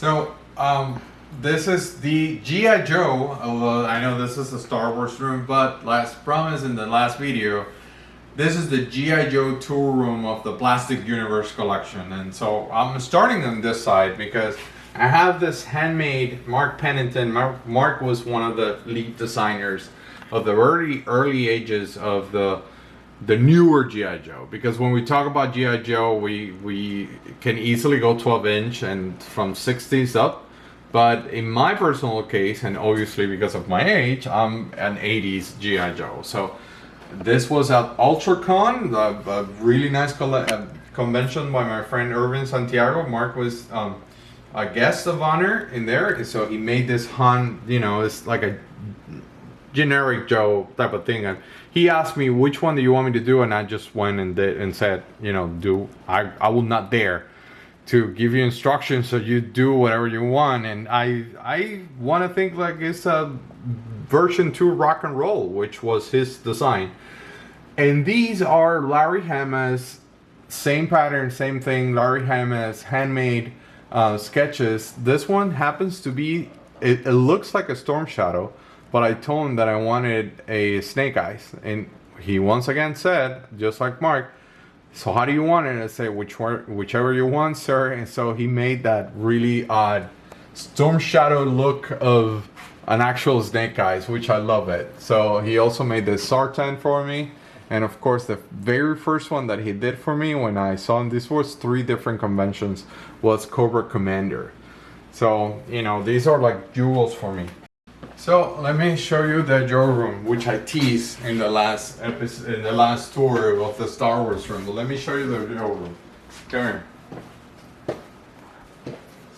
So, this is the G.I. Joe, although I know this is a Star Wars room, but last promise in the last video, this is the G.I. Joe tour room of the Plastic Universe collection. And so I'm starting on this side because I have this handmade Mark Pennington. Mark was one of the lead designers of the early ages of the newer G.I. Joe, because when we talk about G.I. Joe, we can easily go 12-inch and from 60s up. But in my personal case, and obviously because of my age, I'm an 80s G.I. Joe. So this was at UltraCon, a really nice convention by my friend Irvin Santiago. Mark was a guest of honor in there. So he made this Han, it's like a generic Joe type of thing. And he asked me, which one do you want me to do? And I just went and did and said, I will not dare to give you instructions, so you do whatever you want. And I want to think like it's a version 2 rock and roll, which was his design. And these are Larry Hama's, same pattern, same thing, Larry Hama's handmade sketches. This one happens to be, it looks like a Storm Shadow, but I told him that I wanted a Snake Eyes, and he once again said, just like Mark, so how do you want it? I said, whichever you want, sir. And so he made that really odd Storm Shadow look of an actual Snake Eyes, which I love it. So he also made this Sartan for me. And of course, the very first one that he did for me when I saw him, this was 3 different conventions, was Cobra Commander. So, these are like jewels for me. So let me show you the Joe room, which I teased in the last episode, in the last tour of the Star Wars room. But let me show you the Joe room. Come here.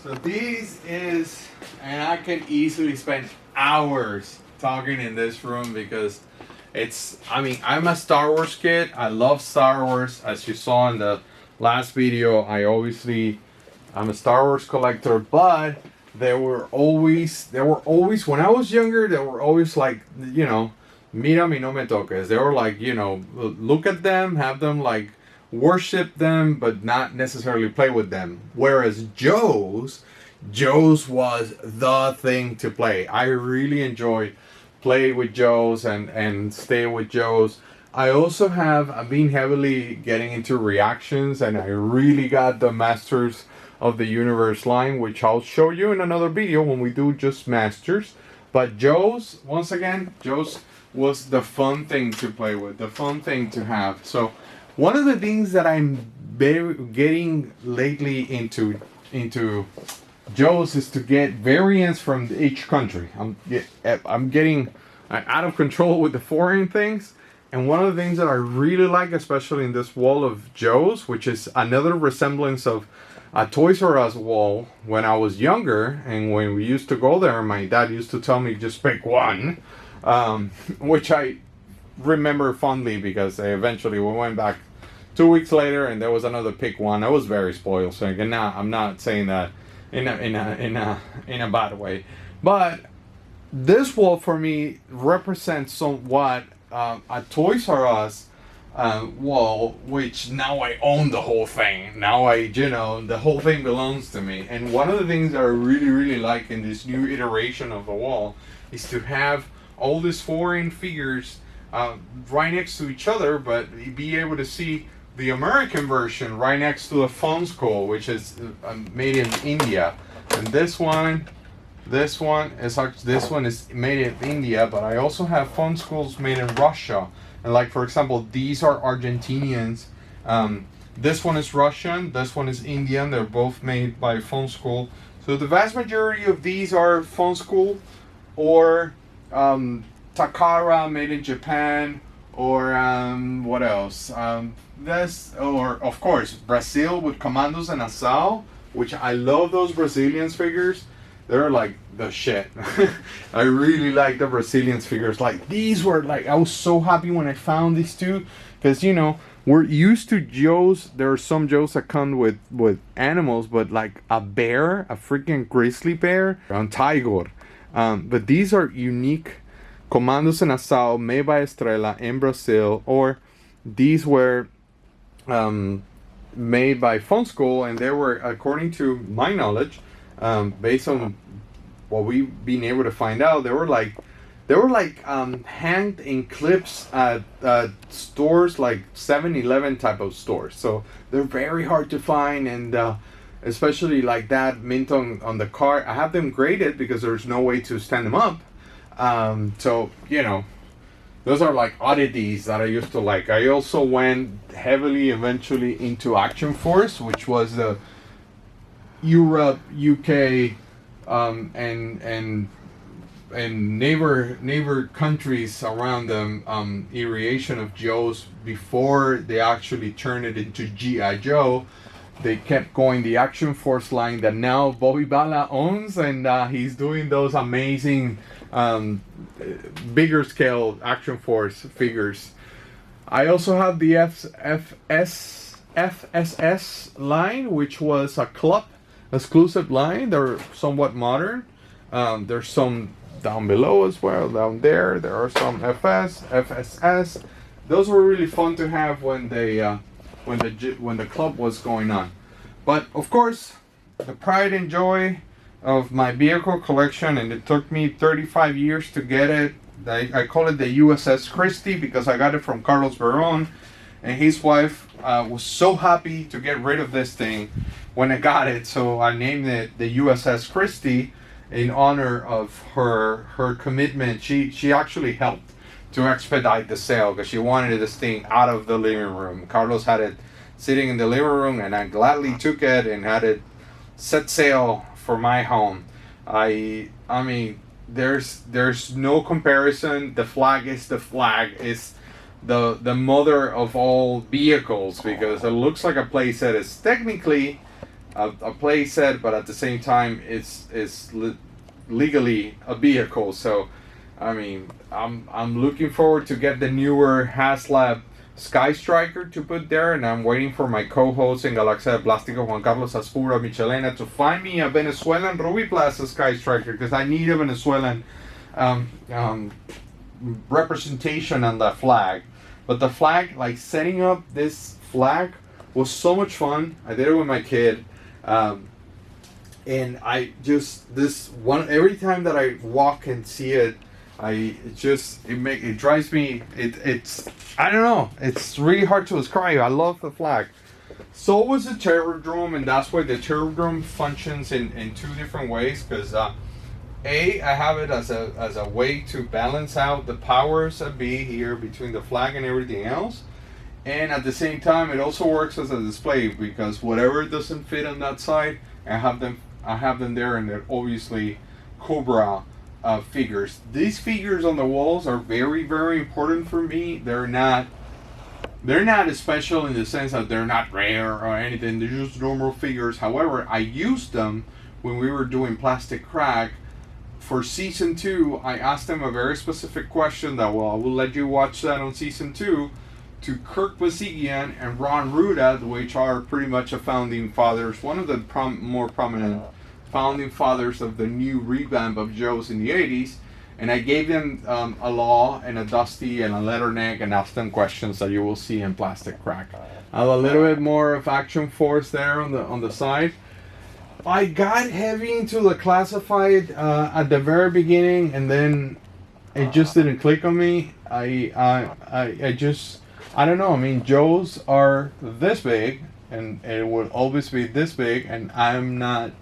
So this is, and I can easily spend hours talking in this room because I'm a Star Wars kid. I love Star Wars. As you saw in the last video, I'm a Star Wars collector, but there were always, when I was younger, there were always like, mira mi no me toques. They were like, look at them, have them like worship them, but not necessarily play with them. Whereas Joe's was the thing to play. I really enjoyed playing with Joe's and stay with Joe's. I've been heavily getting into reactions, and I really got the Masters of the Universe line, which I'll show you in another video when we do just Masters. But Joe's, once again, Joe's was the fun thing to play with, the fun thing to have. So one of the things that I'm getting lately into Joe's is to get variants from each country. I'm getting out of control with the foreign things. And one of the things that I really like, especially in this wall of Joe's, which is another resemblance of a Toys R Us wall when I was younger, and when we used to go there, my dad used to tell me just pick one, which I remember fondly because eventually we went back 2 weeks later and there was another pick one. I was very spoiled, so again, I'm not saying that in a bad way, but this wall for me represents somewhat a Toys R Us wall, which now I own the whole thing. Now the whole thing belongs to me. And one of the things that I really, really like in this new iteration of the wall is to have all these foreign figures right next to each other, but be able to see the American version right next to the Fun School, which is made in India. And this one is made in India, but I also have Fun Schools made in Russia. And like, for example, these are Argentinians. This one is Russian. This one is Indian. They're both made by Fun School. So the vast majority of these are Fun School or Takara made in Japan, or what else? Or of course Brazil with Commandos and Asao, which I love those Brazilians figures. They're like the shit. I really like the Brazilians figures. Like, these were like, I was so happy when I found these two, because we're used to Joes. There are some Joes that come with animals, but like a bear, a freaking grizzly bear, and tiger. But these are unique Commandos en Asao made by Estrella in Brazil, or these were made by Fun School, and they were, according to my knowledge, Based on what we've been able to find out, they were like hanged in clips at stores like 7-Eleven type of stores. So they're very hard to find, and especially like that mint on the car. I have them graded because there's no way to stand them up. So those are like oddities that I used to like. I also went heavily eventually into Action Force, which was the Europe, UK, and neighbor countries around them, iteration of Joes before they actually turned it into G.I. Joe. They kept going the Action Force line that now Bobby Bala owns, and he's doing those amazing bigger scale Action Force figures. I also have the FSS line, which was a club exclusive line. They're somewhat modern. There's some down below as well. Down there are some FSS. Those were really fun to have when the club was going on. But of course, the pride and joy of my vehicle collection, and it took me 35 years to get it. I call it the Uss Christie because I got it from Carlos Veron, and his wife was so happy to get rid of this thing when I got it. So I named it the Uss Christie in honor of her commitment. She actually helped to expedite the sale because she wanted this thing out of the living room. Carlos had it sitting in the living room, and I gladly took it and had it set sail for my home. I mean, there's no comparison. The flag is the flag. It's the mother of all vehicles because it looks like a playset. It's technically a playset, but at the same time, it's legally a vehicle. So, I mean, I'm looking forward to get the newer HasLab Sky Striker to put there, and I'm waiting for my co-host in Galaxia de Plástico, Juan Carlos Aspura Michelena, to find me a Venezuelan Ruby Plaza Sky Striker because I need a Venezuelan representation on that flag. But the flag, like setting up this flag, was so much fun. I did it with my kid, and I just every time that I walk and see it, it drives me. It's I don't know. It's really hard to describe. I love the flag. So was the Terror Drome, and that's why the Terror Drome functions in two different ways. Because I have it as a way to balance out the powers that be here between the flag and everything else, and at the same time it also works as a display because whatever doesn't fit on that side, I have them there, and they're obviously Cobra figures. These figures on the walls are very, very important for me. They're not special in the sense that they're not rare or anything. They're just normal figures. However, I used them when we were doing Plastic Crack for season 2. I asked them a very specific question that I will let you watch that on season 2 to Kirk Basigian and Ron Ruda, which are pretty much a founding fathers, one of the more prominent founding fathers of the new revamp of Joe's in the 80s, and I gave them a Law and a Dusty and a Letterneck and asked them questions that you will see in Plastic Crack. I have a little bit more of Action Force there on the side. I got heavy into the classified at the very beginning, and then it just didn't click on me. I don't know. I mean, Joe's are this big, and it will always be this big, and I'm not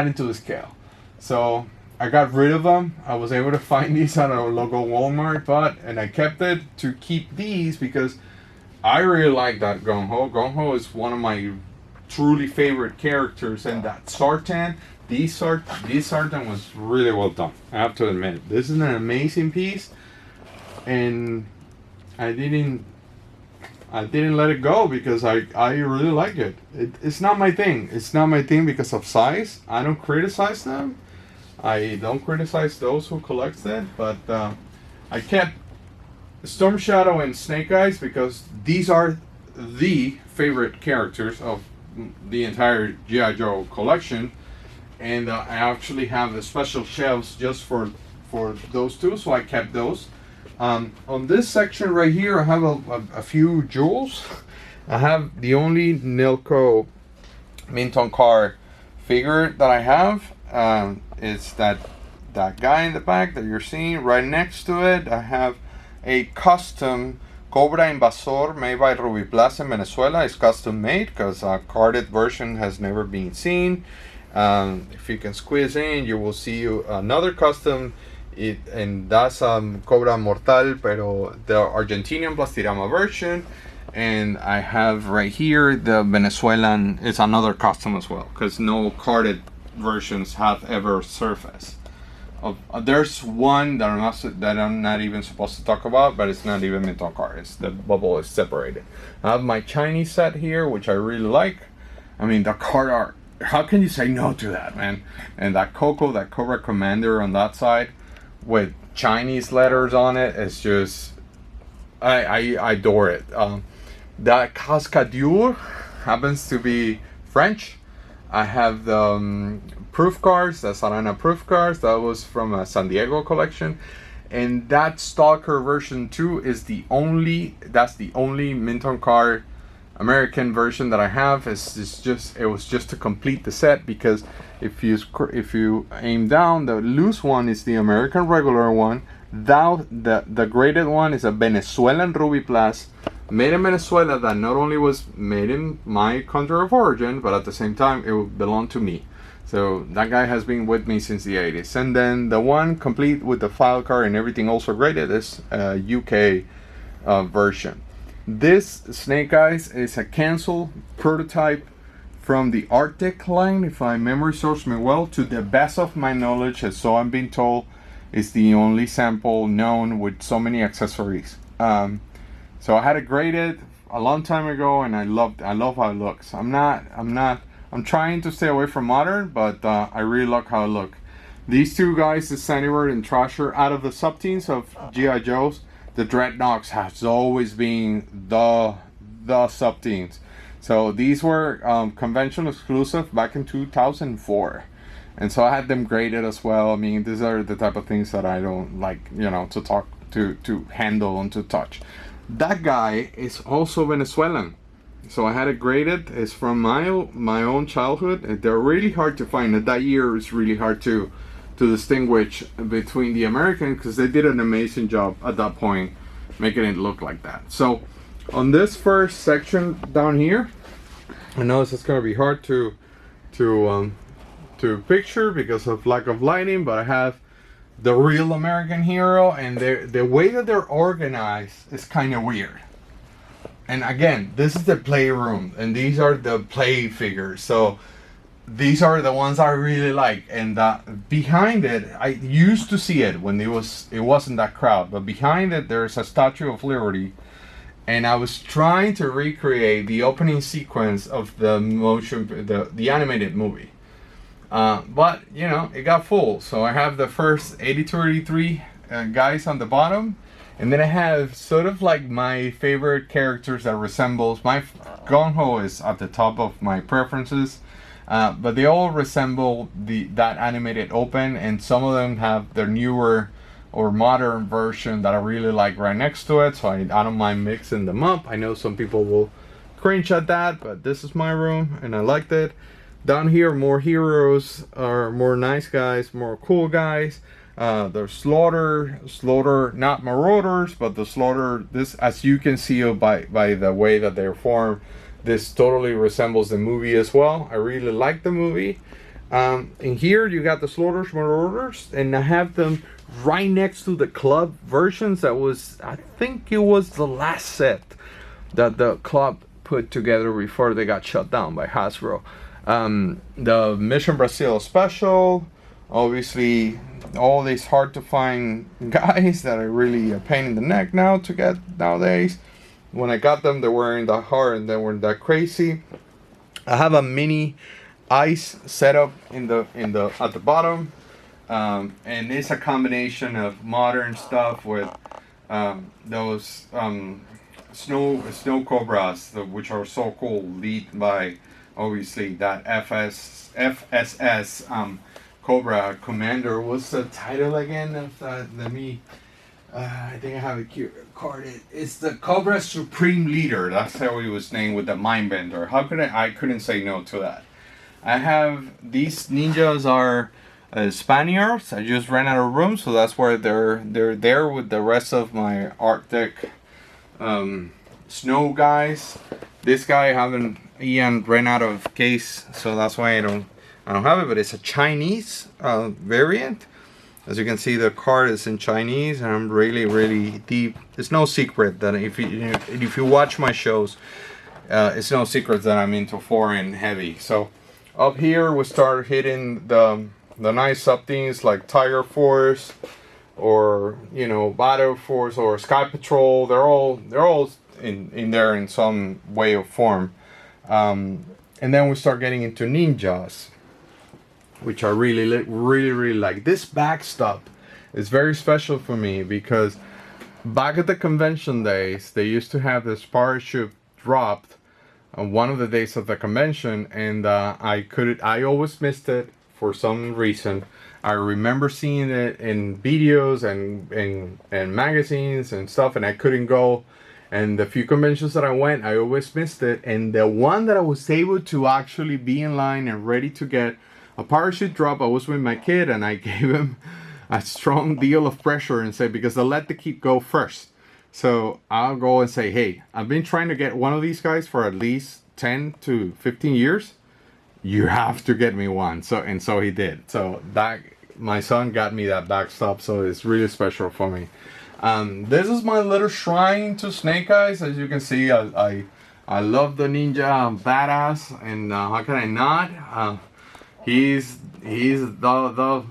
into the scale. So I got rid of them. I was able to find these at our local Walmart, and I kept it to keep these because I really like that Gung-Ho. Gung-Ho is one of my truly favorite characters, and that Sartan, this Sartan was really well done. I have to admit, this is an amazing piece, and I didn't let it go because I really like it. It's not my thing. It's not my thing because of size. I don't criticize them. I don't criticize those who collect it, but I kept Storm Shadow and Snake Eyes because these are the favorite characters of the entire G.I. Joe collection, and I actually have the special shelves just for those two, so I kept those. On this section right here, I have a few jewels. I have the only Nilco mint on car figure that I have. It's that guy in the back that you're seeing. Right next to it, I have a custom Cobra Invasor made by Ruby Blas in Venezuela. It's custom made because a carded version has never been seen. If you can squeeze in, you will see another custom. And that's Cobra Mortal, pero the Argentinian Plastirama version. And I have right here the Venezuelan. It's another custom as well because no carded versions have ever surfaced. There's one that I'm not even supposed to talk about, but it's not even mint on cards. The bubble is separated. I have my Chinese set here, which I really like. I mean, the card art. How can you say no to that, man? And that Cobra Commander on that side with Chinese letters on it, it's just, I adore it. That Cascadeur happens to be French. I have the proof cards, the Sarana proof cards. That was from a San Diego collection. And that Stalker version 2 is the only mint on card American version that I have. It was just to complete the set, because if you aim down, the loose one is the American regular one. The graded one is a Venezuelan Ruby Plus made in Venezuela, that not only was made in my country of origin, but at the same time it belonged to me. So that guy has been with me since the 80s. And then the one complete with the file card and everything also graded is a UK version. This Snake Eyes is a cancel prototype from the Arctic line, if my memory serves me well. To the best of my knowledge, as so I'm being told, is the only sample known with so many accessories. So I had it graded a long time ago, and I love how it looks. I'm trying to stay away from modern, but I really like how it looks. These two guys, the Sandybird and Thrasher, out of the sub-teams of G.I. Joes, the Dreadnoks has always been the sub-teams. So these were convention exclusive back in 2004. And so I had them graded as well. I mean, these are the type of things that I don't like, to talk to handle and to touch. That guy is also Venezuelan. So I had it graded. It's from my own childhood. They're really hard to find. That year is really hard to distinguish between the American, because they did an amazing job at that point making it look like that. So on this first section down here, I know this is going to be hard to picture because of lack of lighting, but I have the real American hero, and the way that they're organized is kind of weird. And again, this is the playroom, and these are the play figures. So these are the ones I really like. And behind it, I used to see it when it wasn't that crowd, but behind it there's a Statue of Liberty. And I was trying to recreate the opening sequence of the animated movie. But, it got full. So I have the first 82-83 guys on the bottom. And then I have sort of like my favorite characters that resembles. My Gung-Ho is at the top of my preferences. But they all resemble that animated open. And some of them have their newer or modern version that I really like right next to it. So I don't mind mixing them up. I know some people will cringe at that, but this is my room and I liked it. Down here, more heroes, or more nice guys, more cool guys. The Slaughter, not Marauders, but the Slaughter. This, as you can see by the way that they're formed, this totally resembles the movie as well. I really like the movie. And here you got the Slaughter's Marauders, and I have them right next to the club versions. I think it was the last set that the club put together before they got shut down by Hasbro. The Mission Brazil Special, obviously all these hard to find guys that are really a pain in the neck now to get nowadays. When I got them, they weren't that hard and they weren't that crazy. I have a mini ice setup at the bottom, and it's a combination of modern stuff with those snow cobras, which are so cool, lead by obviously that FSS Cobra Commander. What's the title again of that? I think I have it carded. It's the Cobra Supreme Leader. That's how he was named, with the Mindbender. I couldn't say no to that. I have these ninjas are Spaniards. I just ran out of room, so that's why they're there with the rest of my Arctic snow guys. This guy Ian ran out of case, so that's why I don't have it. But it's a Chinese variant. As you can see, the card is in Chinese, and I'm really deep. It's no secret that if you watch my shows, it's no secret that I'm into foreign heavy. So up here we start hitting the nice sub things like Tiger Force, or Battle Force, or Sky Patrol. They're all in there in some way or form. And then we start getting into ninjas, which I really like. This backstop is very special for me because back at the convention days, they used to have this parachute dropped on one of the days of the convention, and I always missed it for some reason. I remember seeing it in videos and magazines and stuff, and I couldn't go. And the few conventions that I went, I always missed it. And the one that I was able to actually be in line and ready to get a parachute drop, I was with my kid, and I gave him a strong deal of pressure and said, because I'll let the kid go first. So I'll go and say, hey, I've been trying to get one of these guys for at least 10 to 15 years. You have to get me one. So he did. So that my son got me that backstop, so it's really special for me. This is my little shrine to Snake Eyes. As you can see, I love the ninja. I'm badass, and how can I not? He's the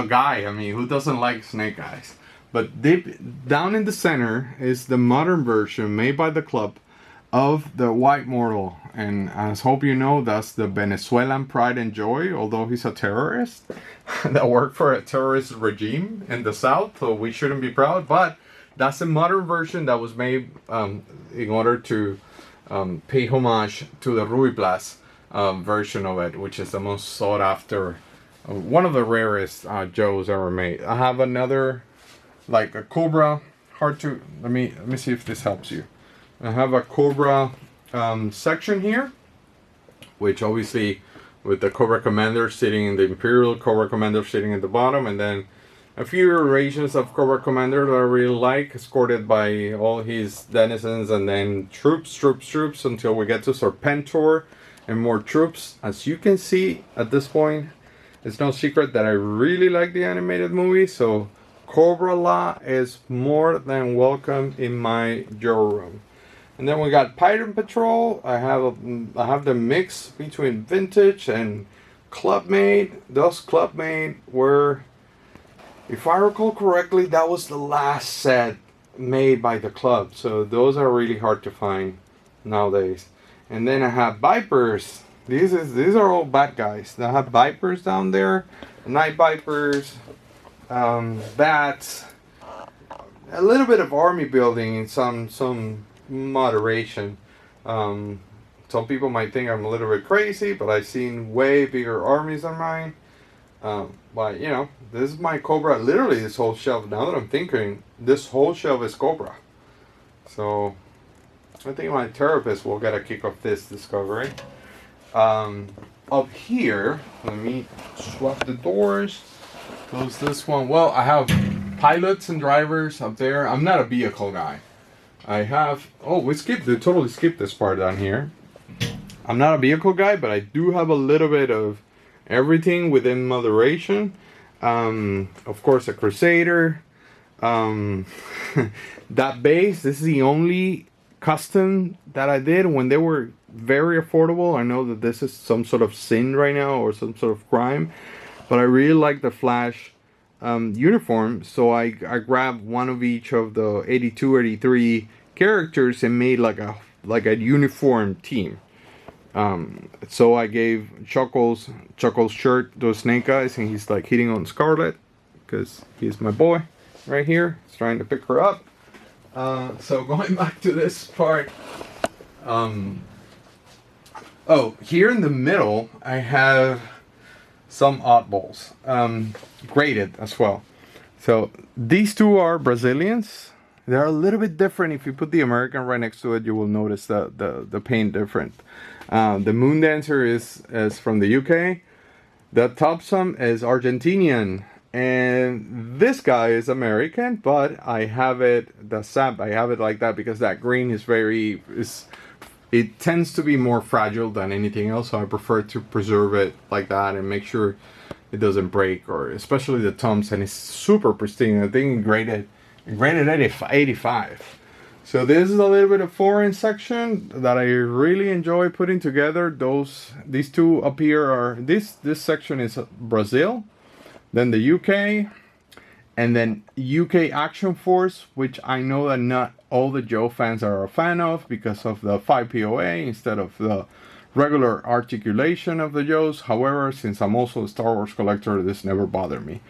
guy. I mean, who doesn't like Snake Eyes? But deep down in the center is the modern version made by the club of the White Mortal. And as hope you know, that's the Venezuelan pride and joy, although he's a terrorist that worked for a terrorist regime in the south, so we shouldn't be proud. But that's the modern version that was made in order to pay homage to the Ruby Blast version of it, which is the most sought after, one of the rarest Joes ever made. I have another, like a Cobra, hard to, let me see if this helps you. I have a Cobra section here, which obviously with the Cobra Commander sitting in the Imperial, Cobra Commander sitting at the bottom, and then a few iterations of Cobra Commander that I really like, escorted by all his denizens, and then troops until we get to Serpentor and more troops. As you can see at this point, it's no secret that I really like the animated movie, so Cobra La is more than welcome in my Joe room. And then we got Pirate Patrol. I have the mix between vintage and club-made. Those club-made were, if I recall correctly, that was the last set made by the club. So those are really hard to find nowadays. And then I have Vipers. These are all bad guys. I have Vipers down there, Night Vipers, Bats, a little bit of army building in some moderation. Some people might think I'm a little bit crazy, but I've seen way bigger armies than mine. But this is my Cobra. Literally, this whole shelf. Now that I'm thinking, this whole shelf is Cobra. So I think my therapist will get a kick of this discovery. Up here, let me swap the doors. Close this one. Well, I have pilots and drivers up there. I'm not a vehicle guy. I have, we totally skipped this part down here. I'm not a vehicle guy, but I do have a little bit of everything within moderation. Of course, a Crusader. That base, this is the only custom that I did when they were very affordable. I know that this is some sort of sin right now, or some sort of crime, but I really like the Flash uniform, so I grabbed one of each of the 82, 83 characters and made like a uniform team. So I gave Chuckles' shirt to Snake Eyes, and he's like hitting on Scarlet because he's my boy right here. He's trying to pick her up. So going back to this part, here in the middle I have some oddballs, graded as well. So these two are Brazilians. They're a little bit different. If you put the American right next to it, you will notice the paint different. The Moon Dancer is from the UK. The Topsum is Argentinian. And this guy is American, but I have it, the sap, I have it like that because that green is it tends to be more fragile than anything else. So I prefer to preserve it like that and make sure it doesn't break, or especially the Toms, and it's super pristine. I think graded 85. So this is a little bit of foreign section that I really enjoy putting together. These two up here are this section is Brazil, then the UK, and then UK Action Force, which I know that not all the Joe fans are a fan of because of the 5POA instead of the regular articulation of the Joes. However, since I'm also a Star Wars collector, this never bothered me.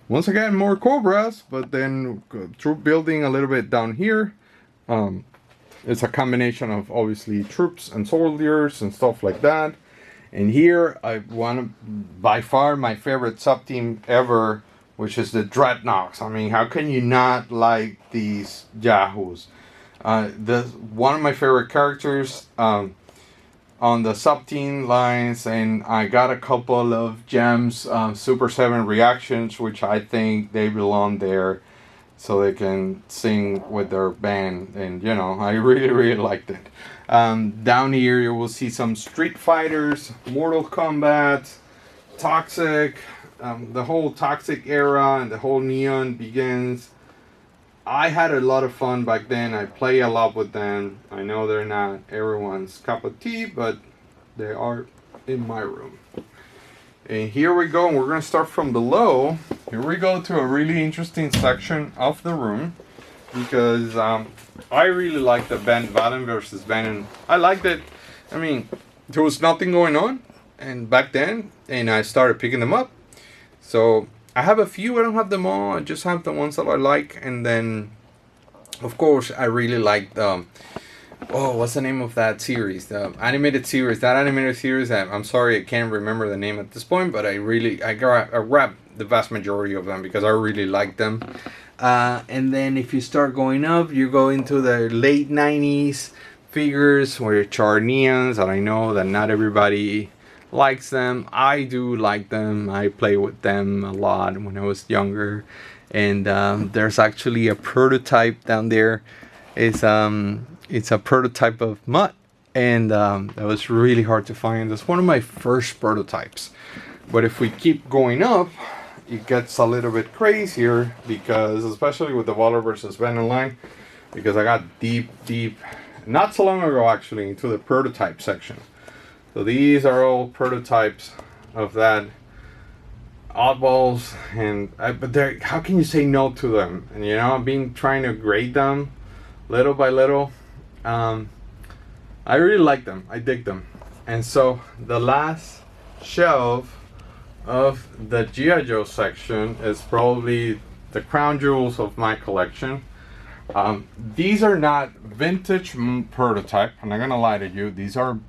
Once again, more Cobras, but then troop building a little bit down here. It's a combination of obviously troops and soldiers and stuff like that. And here I want by far my favorite sub team ever, which is the Dreadnoks. I mean, how can you not like these Yahoos? One of my favorite characters on the sub team lines, and I got a couple of gems, Super 7 reactions, which I think they belong there so they can sing with their band. And you know, I really liked it. Down here you will see some Street Fighters, Mortal Kombat, Toxic, the whole Toxic era and the whole Neon Begins. I had a lot of fun back then. I play a lot with them. I know they're not everyone's cup of tea, but they are in my room. And here we go. We're going to start from below. Here we go to a really interesting section of the room, because I really like the Valen versus Venom. I liked it. I mean, there was nothing going on and back then, and I started picking them up. So I have a few. I don't have them all. I just have the ones that I like. And then, of course, I really like the what's the name of that series? The animated series. That animated series. I'm sorry, I can't remember the name at this point. But I grabbed the vast majority of them because I really like them. And then if you start going up, you go into the late 90s figures, which are Neons, and I know that not everybody likes them. I do like them. I play with them a lot when I was younger. And there's actually a prototype down there. It's a prototype of Mutt, and that was really hard to find. It's one of my first prototypes. But if we keep going up, it gets a little bit crazier, because especially with the Waller versus Venom line, because I got deep not so long ago actually into the prototype section. So these are all prototypes of that oddballs, but they're, how can you say no to them? And you know, I've been trying to grade them little by little. I really like them. I dig them. And so the last shelf of the G.I. Joe section is probably the crown jewels of my collection. These are not vintage prototype. I'm not gonna lie to you. These are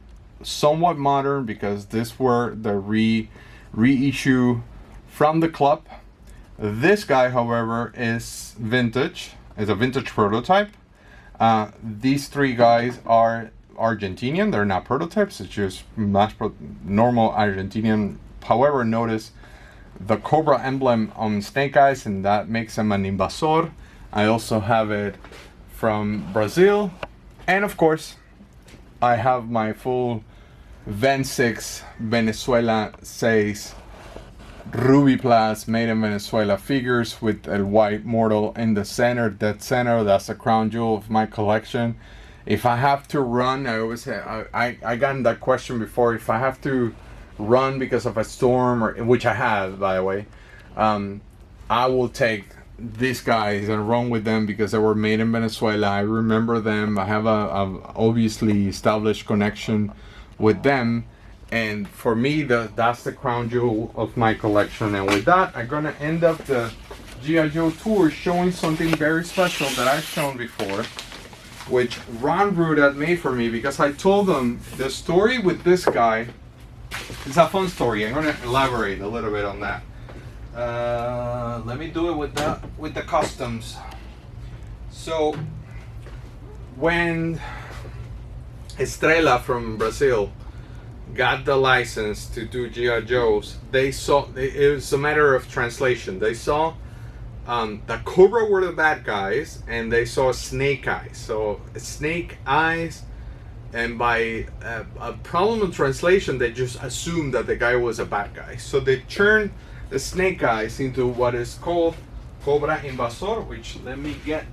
somewhat modern because these were the reissue from the club. This guy, however, is vintage. Is a vintage prototype. These three guys are Argentinian. They're not prototypes. It's just normal Argentinian. However, notice the Cobra emblem on Snake Eyes, and that makes him an invasor. I also have it from Brazil, and of course, I have my full Ven 6 Venezuela 6 Ruby Plus made in Venezuela figures with a white mortal in the center, dead center. That's the crown jewel of my collection. If I have to run, I always say, I gotten that question before. If I have to run because of a storm, or which I have, by the way, I will take these guys and run with them because they were made in Venezuela. I remember them. I have a obviously established connection with them. And for me, that's the crown jewel of my collection. And with that, I'm going to end up the G.I. Joe tour showing something very special that I've shown before, which Ron Root had made for me, because I told them the story with this guy. It's a fun story. I'm going to elaborate a little bit on that. Let me do it with the customs. So when Estrela from Brazil got the license to do G.I. Joes, they saw, it was a matter of translation. They saw the Cobra were the bad guys, and they saw Snake Eyes. So Snake Eyes, and by a problem of translation, they just assumed that the guy was a bad guy. So they turned the Snake Eyes into what is called Cobra Invasor, which let me get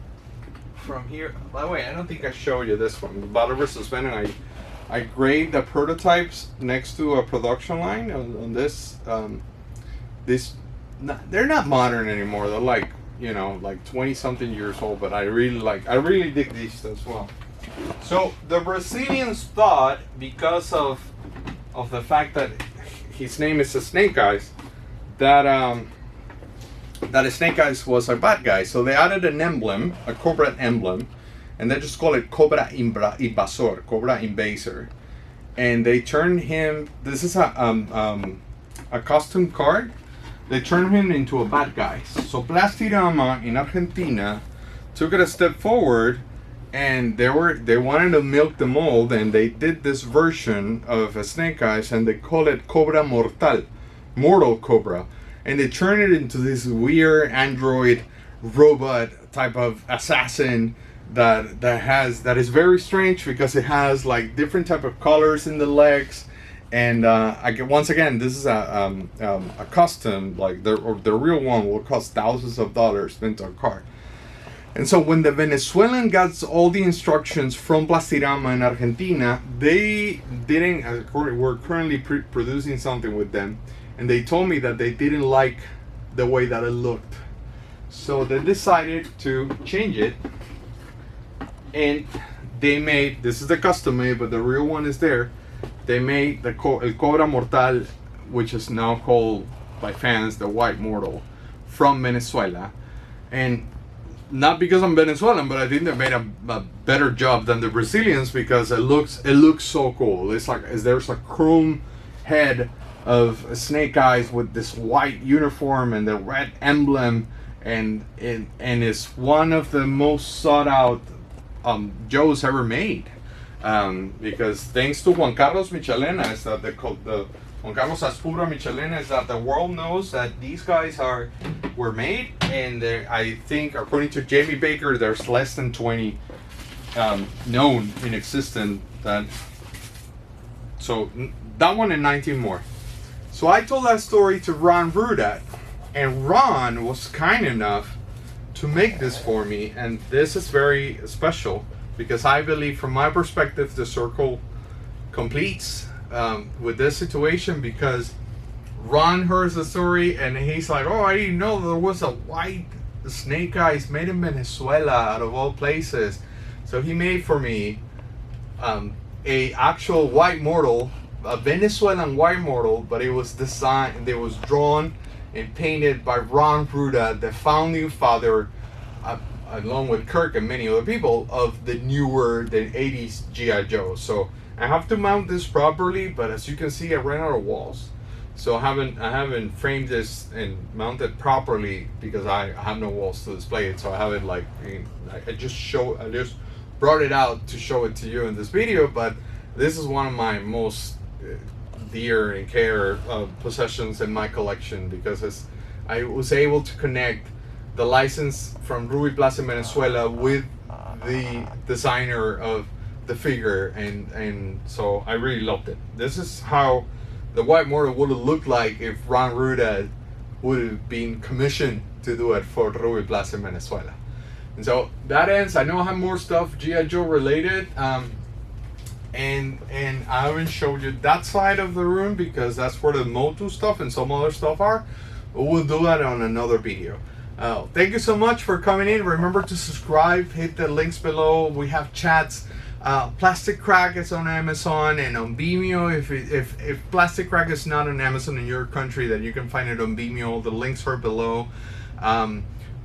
from here. By the way, I don't think I showed you this one. Battle vs. Venom, I graved the prototypes next to a production line on this. They're not modern anymore. They're like, you know, like 20-something years old. But I really dig these as well. So the Brazilians thought, because of the fact that his name is a Snake Eyes, that a Snake Eyes was a bad guy. So they added an emblem, a Cobra emblem, and they just call it Cobra Invasor, Cobra Invaser. And they turned him, this is a custom card, they turned him into a bad guy. So Plastirama in Argentina took it a step forward, and they wanted to milk the mold, and they did this version of a Snake Eyes, and they call it Cobra Mortal Cobra. And they turned it into this weird android robot type of assassin that is very strange, because it has like different type of colors in the legs. And once again, this is a custom, like the real one will cost thousands of dollars into a card. And so when the Venezuelan got all the instructions from Plastirama in Argentina, they didn't, we're currently producing something with them, and they told me that they didn't like the way that it looked. So they decided to change it, and they made, this is the custom made, but the real one is there. They made the El Cobra Mortal, which is now called by fans the White Mortal, from Venezuela. And not because I'm Venezuelan, but I think they made a better job than the Brazilians, because it looks so cool. It's like there's a chrome head of Snake Eyes with this white uniform and the red emblem, and it's one of the most sought out Joes ever made, because thanks to Juan Carlos Michelena, is that the Juan Carlos Aspura Michelena, is that the world knows that these guys were made, and I think according to Jamie Baker, there's less than 20 known in existence. So that one and 19 more. So I told that story to Ron Brudat, and Ron was kind enough to make this for me, and this is very special, because I believe, from my perspective, the circle completes with this situation, because Ron heard the story and he's like, oh, I didn't know there was a white Snake Eyes made in Venezuela, out of all places. So he made for me a actual white mortal, a Venezuelan white mortal, but it was designed, it was drawn and painted by Ron Bruda, the founding father, along with Kirk and many other people, of the 80s G.I. Joe. So I have to mount this properly, but as you can see, I ran out of walls. So I haven't framed this and mounted properly, because I have no walls to display it. So I haven't, like, I just brought it out to show it to you in this video. But this is one of my most dear and care possessions in my collection, because I was able to connect the license from Ruby Plaza in Venezuela with the designer of the figure, and so I really loved it. This is how the White Mortal would have looked like if Ron Ruda would have been commissioned to do it for Ruby Plaza in Venezuela. And so that ends. I know I have more stuff G.I. Joe related, and I haven't showed you that side of the room, because that's where the Motu stuff and some other stuff are. But we'll do that on another video. Thank you so much for coming in. Remember to subscribe, hit the links below. We have chats. Plastic Crack is on Amazon and on Vimeo. If Plastic Crack is not on Amazon in your country, then you can find it on Vimeo. The links are below.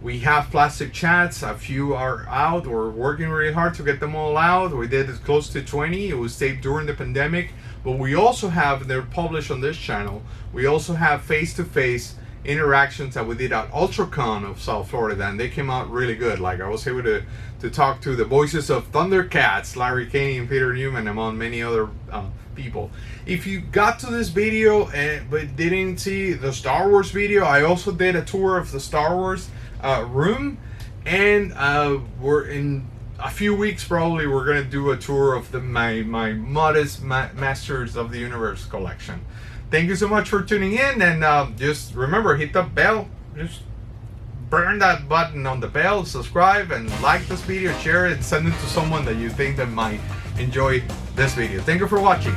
We have plastic chats. A few are out. We're working really hard to get them all out. We did close to 20. It was taped during the pandemic. But we also have, they're published on this channel, we also have face-to-face interactions that we did at UltraCon of South Florida, and they came out really good. Like I was able to talk to the voices of Thundercats, Larry Kane and Peter Newman, among many other people. If you got to this video but didn't see the Star Wars video, I also did a tour of the Star Wars room, and we're in a few weeks probably we're gonna do a tour of my modest Masters of the Universe collection. Thank you so much for tuning in, and just remember, hit the bell, just burn that button on the bell, subscribe, and like this video, share it, and send it to someone that you think that might enjoy this video. Thank you for watching.